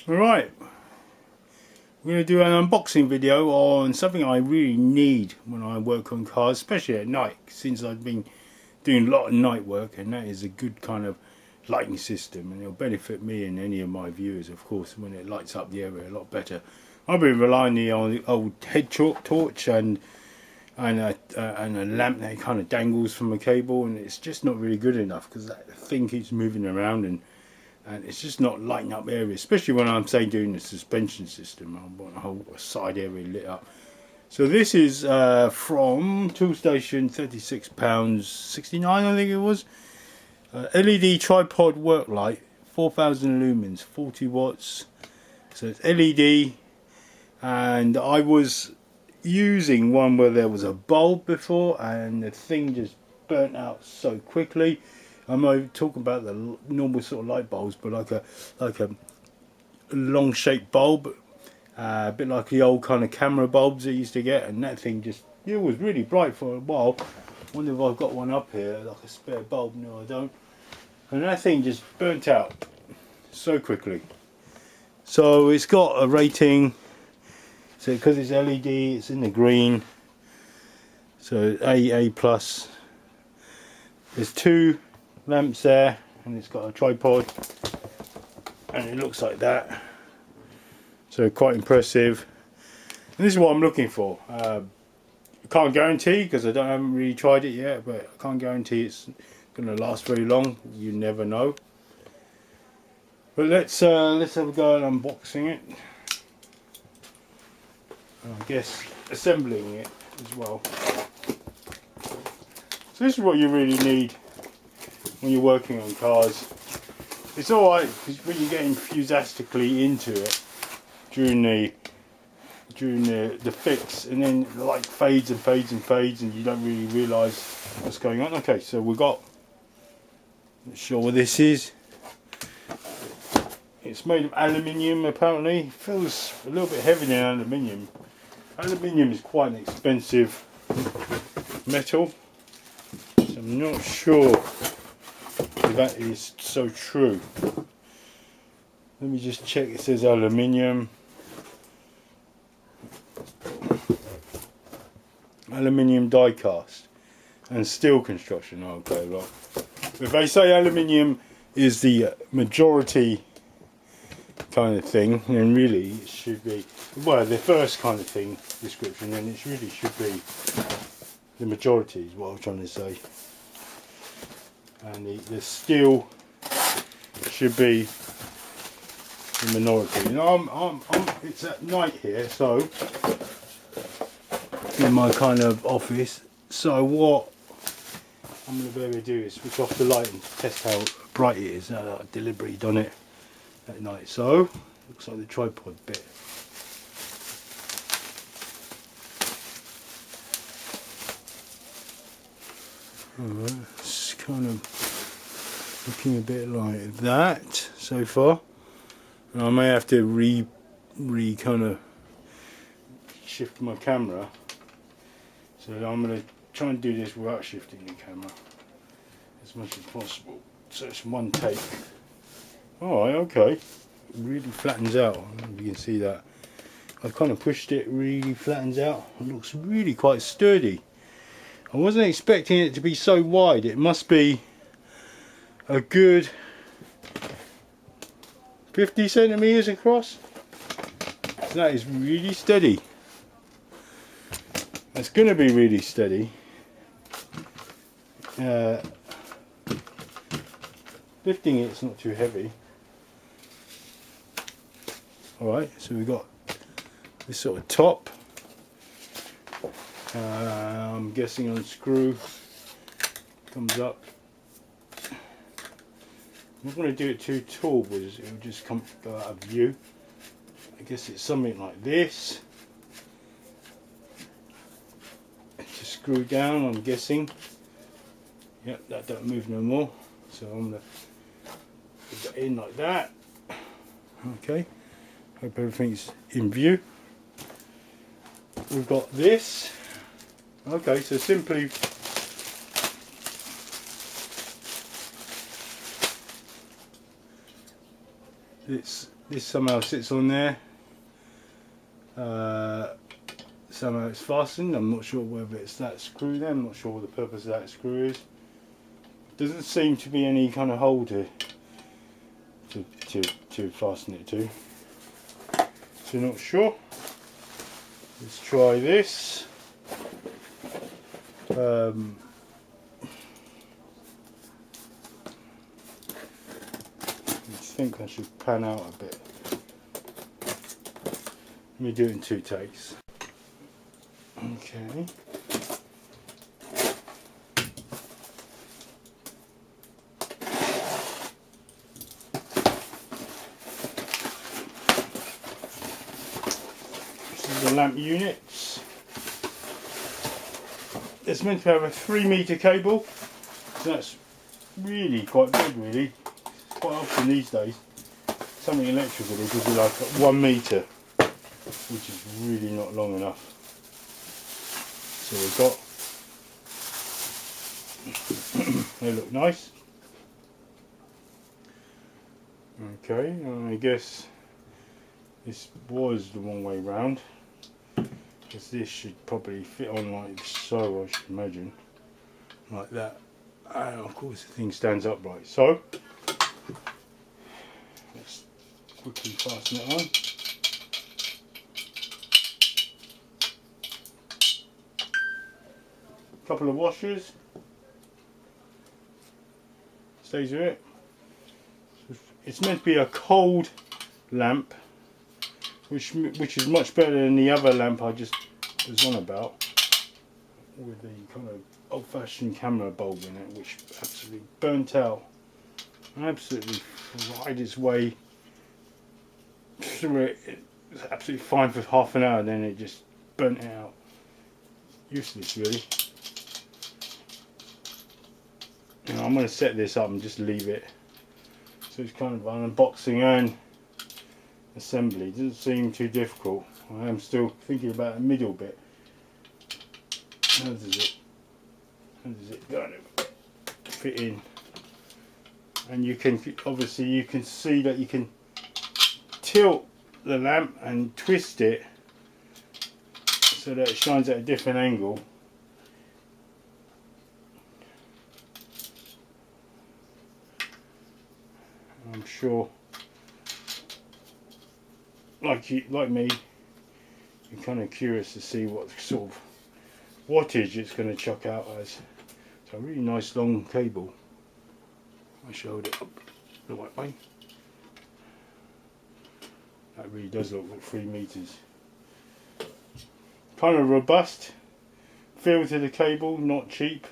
Alright, we're going to do an unboxing video on something I really need when I work on cars, especially at night, since I've been doing a lot of night work, and that is a good kind of lighting system, and it'll benefit me and any of my viewers, of course, when it lights up the area a lot better. I've been relying on the old head torch and a lamp that kind of dangles from a cable, and it's just not really good enough because that thing keeps moving around and it's just not lighting up areas, especially when I'm say doing the suspension system. I want a whole side area lit up. So this is from Toolstation, £36.69 I think it was. LED tripod work light, 4000 lumens, 40 watts. So it's LED, and I was using one where there was a bulb before and the thing just burnt out so quickly. I'm not talking about the normal sort of light bulbs, but like a long shaped bulb, a bit like the old kind of camera bulbs I used to get, and that thing just, it was really bright for a while. Wonder if I've got one up here, like a spare bulb. No, I don't. And that thing just burnt out so quickly. So it's got a rating, so because it's LED, it's in the green, so AA plus. There's two lamps there, and it's got a tripod, and it looks like that, so quite impressive. And this is what I'm looking for. I can't guarantee because I haven't really tried it yet, but I can't guarantee it's going to last very long. You never know. But let's have a go at unboxing it. And I guess assembling it as well. So this is what you really need when you're working on cars. It's alright when you get enthusiastically into it during the fix, and then the light fades and fades and fades and you don't really realise what's going on. Okay, so we've got, not sure what this is. It's made of aluminium apparently. It feels a little bit heavier than aluminium. Aluminium is quite an expensive metal, so I'm not sure if that is so true. Let me just check. It says aluminium. Aluminium die cast and steel construction. Okay, right. If they say aluminium is the majority kind of thing, then really it should be, well, the first kind of thing description, then it really should be the majority is what I'm trying to say, and the steel should be the minority. You know, it's at night here, so in my kind of office, so what I'm going to be able to do is switch off the light and test how bright it is. I've deliberately done it at night. So looks like the tripod bit. Alright, it's kind of looking a bit like that so far. And I may have to kind of shift my camera. So I'm going to try and do this without shifting the camera as much as possible. So it's one take. Alright, okay. It really flattens out. I don't know if you can see that. I've kind of pushed it, really flattens out. It looks really quite sturdy. I wasn't expecting it to be so wide. It must be a good 50 centimeters across. So that is really steady. It's going to be really steady. Lifting it's not too heavy. Alright, so we've got this sort of top. I'm guessing on screw comes up. I'm not going to do it too tall because it will just go out of view. I guess it's something like this. To screw down, I'm guessing. Yep, that don't move no more. So I'm going to put that in like that. Okay, hope everything's in view. We've got this. Okay, so simply this somehow sits on there. Somehow it's fastened. I'm not sure whether it's that screw there. I'm not sure what the purpose of that screw is. Doesn't seem to be any kind of hole to fasten it to. So not sure. Let's try this. I think I should pan out a bit. Let me do it in 2 takes. Okay. This is the lamp units. It's meant to have a 3-meter cable. So that's really quite big, really. Quite often these days, something electrical will give you like 1 meter, which is really not long enough. So we've got, they look nice. Okay, and I guess this was the wrong way round, because this should probably fit on like so, I should imagine, like that. And of course the thing stands upright. So let's quickly fasten it on. Couple of washers, stays with it. It's meant to be a cold lamp, which is much better than the other lamp I just was on about, with the kind of old-fashioned camera bulb in it, which absolutely burnt out, absolutely fried its way through it. It was absolutely fine for half an hour, then it just burnt it out. Useless, really. Now I'm going to set this up and just leave it. So it's kind of an unboxing and assembly. It doesn't seem too difficult. I am still thinking about the middle bit. How does it kind of fit in? And you can, obviously you can see that you can tilt the lamp and twist it so that it shines at a different angle. I'm sure, like me, you're kind of curious to see what sort of wattage it's going to chuck out as. So a really nice long cable. I showed it up the right way. That really does look like 3 meters. Kind of robust feel to the cable, not cheap.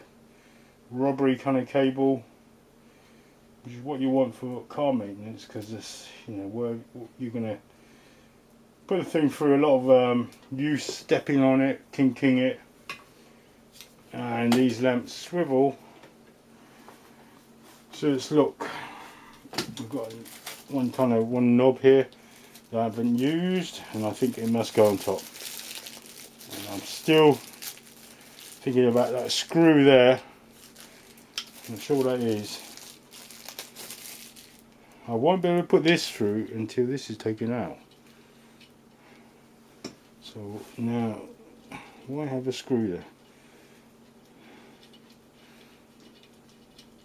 Rubbery kind of cable, which is what you want for car maintenance, because this, you know, where you're going to put the thing through a lot of use, stepping on it, kinking it, and these lamps swivel. So let's look. We've got one knob here that I haven't used, and I think it must go on top. And I'm still thinking about that screw there. I'm not sure what that is. I won't be able to put this through until this is taken out. So now, why have a screw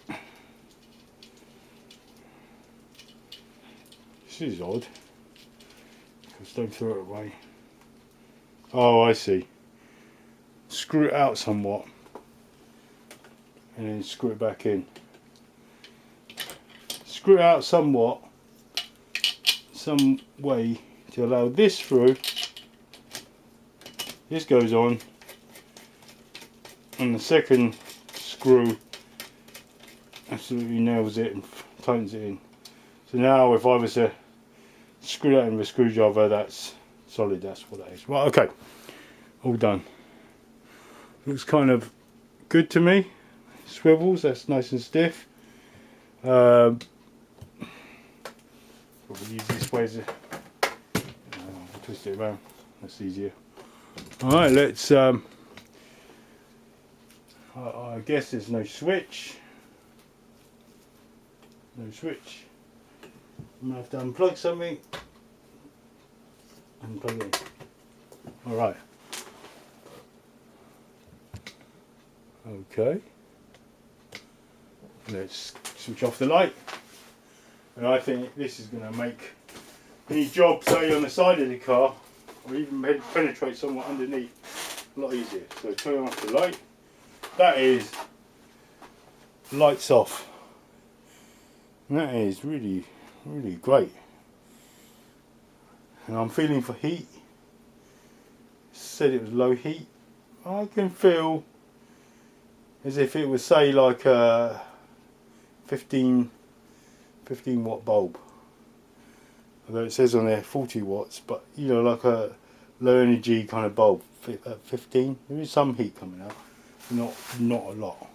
there? This is odd. Just don't throw it away. Oh, I see. Screw it out somewhat, and then screw it back in. Screw it out somewhat, some way to allow this through. This goes on, and the second screw absolutely nails it and tightens it in. So now if I was to screw that in with a screwdriver, that's solid, that's what that is. Right, okay, all done. Looks kind of good to me. Swivels, that's nice and stiff. Probably use this way as a, twist it around, that's easier. Alright, let's, I guess there's no switch. No switch. I'm going to have to unplug something and plug it in. Alright. Okay. Let's switch off the light. And I think this is going to make any job, say on the side of the car, or even penetrate somewhat underneath, a lot easier. So turn off the light. That is lights off. And that is really, really great. And I'm feeling for heat. Said it was low heat. I can feel as if it was, say, like a 15 watt bulb. Although it says on there 40 watts, but you know, like a low energy kind of bulb at 15. There is some heat coming out, not a lot.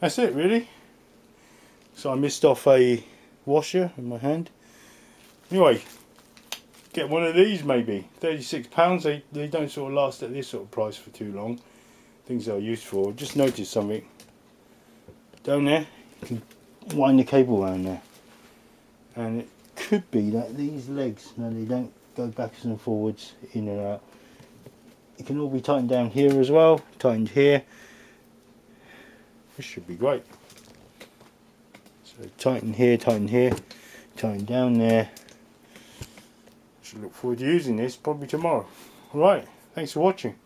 That's it really. So I missed off a washer in my hand. Anyway, get one of these maybe. £36. They don't sort of last at this sort of price for too long. Things that are useful. Just noticed something down there. You can wind the cable around there, and it could be that these legs, no, they don't go backwards and forwards, in and out. It can all be tightened down here as well, tightened here. This should be great. So tighten here, tighten down there. Should look forward to using this probably tomorrow. Alright, thanks for watching.